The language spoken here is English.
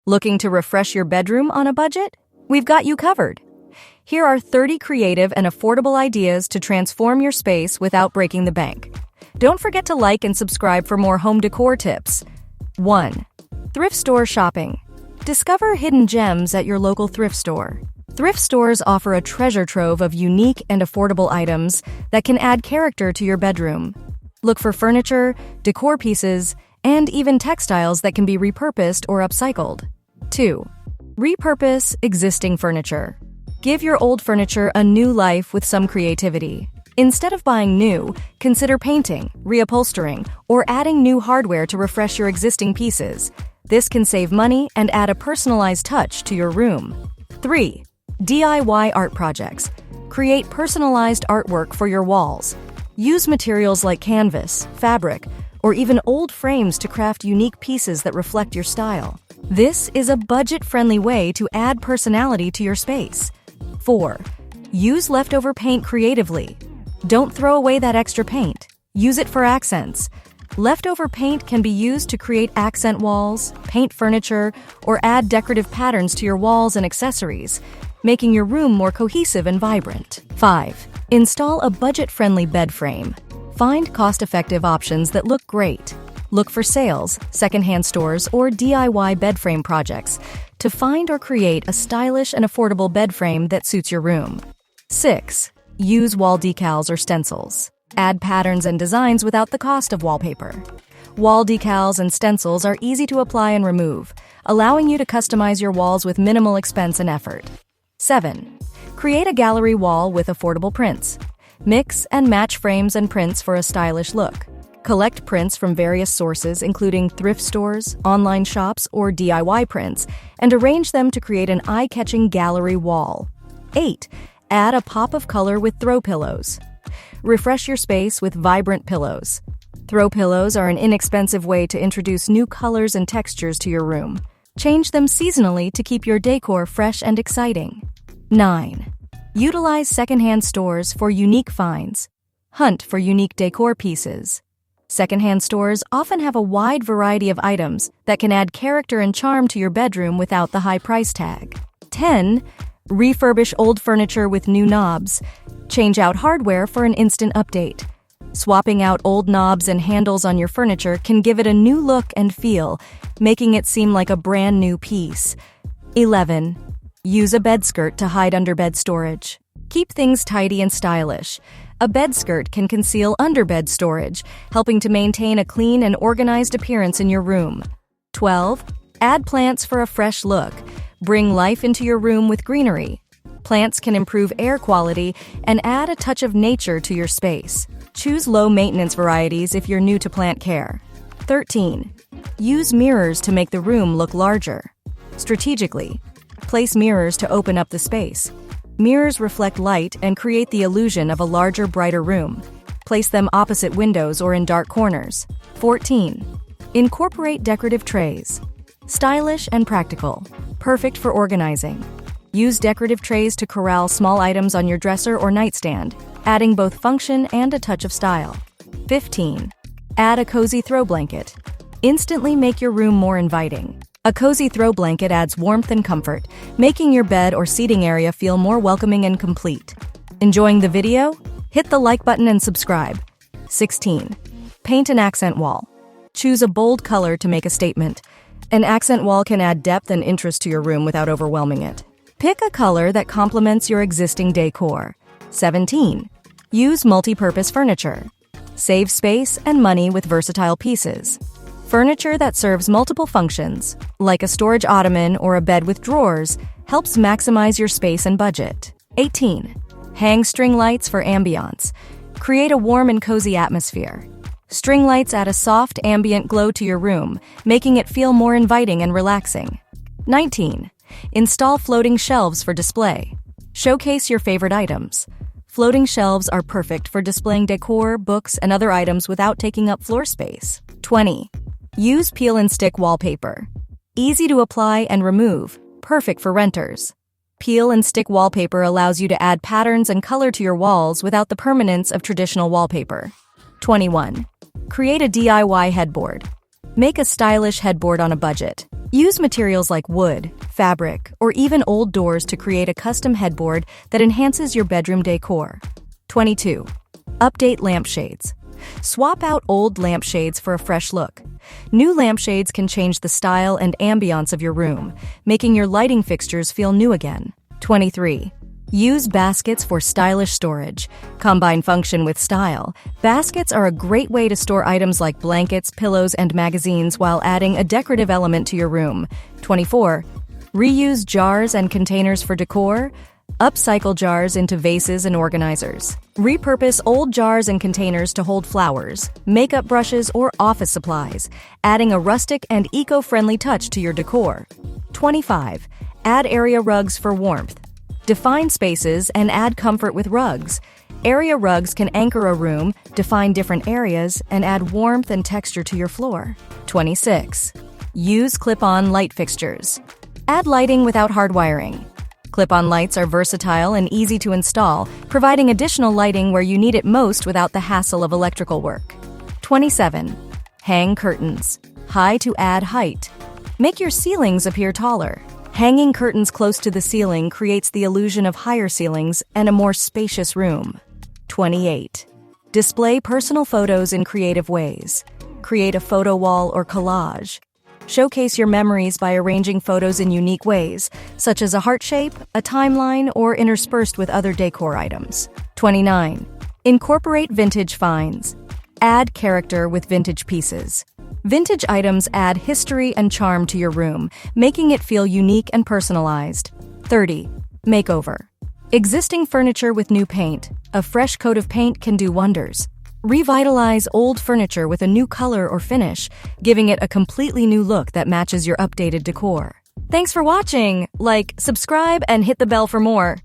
Looking to refresh your bedroom on a budget? We've got you covered. Here are 30 creative and affordable ideas to transform your space without breaking the bank. Don't forget to like and subscribe for more home decor tips. 1. Thrift store shopping. Discover hidden gems at your local thrift store. Thrift stores offer a treasure trove of unique and affordable items that can add character to your bedroom. Look for furniture, decor pieces, and even textiles that can be repurposed or upcycled. 2. Repurpose existing furniture. Give your old furniture a new life with some creativity. Instead of buying new, consider painting, reupholstering, or adding new hardware to refresh your existing pieces. This can save money and add a personalized touch to your room. 3. DIY art projects. Create personalized artwork for your walls. Use materials like canvas, fabric, or even old frames to craft unique pieces that reflect your style. This is a budget-friendly way to add personality to your space. 4. Use leftover paint creatively. Don't throw away that extra paint. Use it for accents. Leftover paint can be used to create accent walls, paint furniture, or add decorative patterns to your walls and accessories, making your room more cohesive and vibrant. 5. Install a budget-friendly bed frame. Find cost-effective options that look great. Look for sales, secondhand stores, or DIY bed frame projects to find or create a stylish and affordable bed frame that suits your room. 6. Use wall decals or stencils. Add patterns and designs without the cost of wallpaper. Wall decals and stencils are easy to apply and remove, allowing you to customize your walls with minimal expense and effort. 7. Create a gallery wall with affordable prints. Mix and match frames and prints for a stylish look. Collect prints from various sources, including thrift stores, online shops, or DIY prints, and arrange them to create an eye-catching gallery wall. 8. Add a pop of color with throw pillows. Refresh your space with vibrant pillows. Throw pillows are an inexpensive way to introduce new colors and textures to your room. Change them seasonally to keep your decor fresh and exciting. 9. Utilize secondhand stores for unique finds. Hunt for unique decor pieces. Secondhand stores often have a wide variety of items that can add character and charm to your bedroom without the high price tag. 10. Refurbish old furniture with new knobs. Change out hardware for an instant update. Swapping out old knobs and handles on your furniture can give it a new look and feel, making it seem like a brand new piece. 11. Use a bed skirt to hide under bed storage. Keep things tidy and stylish. A bed skirt can conceal under bed storage, helping to maintain a clean and organized appearance in your room. 12. Add plants for a fresh look. Bring life into your room with greenery. Plants can improve air quality and add a touch of nature to your space. Choose low-maintenance varieties if you're new to plant care. 13. Use mirrors to make the room look larger. Strategically, place mirrors to open up the space. Mirrors reflect light and create the illusion of a larger, brighter room. Place them opposite windows or in dark corners. 14. Incorporate decorative trays. Stylish and practical. Perfect for organizing. Use decorative trays to corral small items on your dresser or nightstand, adding both function and a touch of style. 15. Add a cozy throw blanket. Instantly make your room more inviting. A cozy throw blanket adds warmth and comfort, making your bed or seating area feel more welcoming and complete. Enjoying the video? Hit the like button and subscribe. 16. Paint an accent wall. Choose a bold color to make a statement. An accent wall can add depth and interest to your room without overwhelming it. Pick a color that complements your existing decor. 17. Use multi-purpose furniture. Save space and money with versatile pieces. Furniture that serves multiple functions, like a storage ottoman or a bed with drawers, helps maximize your space and budget. 18. Hang string lights for ambiance. Create a warm and cozy atmosphere. String lights add a soft ambient glow to your room, making it feel more inviting and relaxing. 19. Install floating shelves for display. Showcase your favorite items. Floating shelves are perfect for displaying decor, books, and other items without taking up floor space. 20. Use peel and stick wallpaper. Easy to apply and remove, perfect for renters. Peel and stick wallpaper allows you to add patterns and color to your walls without the permanence of traditional wallpaper. 21. Create a DIY headboard. Make a stylish headboard on a budget. Use materials like wood, fabric, or even old doors to create a custom headboard that enhances your bedroom decor. 22. Update lampshades. Swap out old lampshades for a fresh look. New lampshades can change the style and ambiance of your room, making your lighting fixtures feel new again. 23. Use baskets for stylish storage. Combine function with style. Baskets are a great way to store items like blankets, pillows, and magazines while adding a decorative element to your room. 24. Reuse jars and containers for decor. Upcycle jars into vases and organizers. Repurpose old jars and containers to hold flowers, makeup brushes, or office supplies, adding a rustic and eco-friendly touch to your decor. 25. Add area rugs for warmth. Define spaces and add comfort with rugs. Area rugs can anchor a room, define different areas, and add warmth and texture to your floor. 26. Use clip-on light fixtures. Add lighting without hardwiring. Clip-on lights are versatile and easy to install, providing additional lighting where you need it most without the hassle of electrical work. 27. Hang curtains. High to add height. Make your ceilings appear taller. Hanging curtains close to the ceiling creates the illusion of higher ceilings and a more spacious room. 28. Display personal photos in creative ways. Create a photo wall or collage. Showcase your memories by arranging photos in unique ways, such as a heart shape, a timeline, or interspersed with other decor items. 29. Incorporate vintage finds. Add character with vintage pieces. Vintage items add history and charm to your room, making it feel unique and personalized. 30. Makeover. Existing furniture with new paint. A fresh coat of paint can do wonders. Revitalize old furniture with a new color or finish, giving it a completely new look that matches your updated decor. Thanks for watching! Like, subscribe, and hit the bell for more.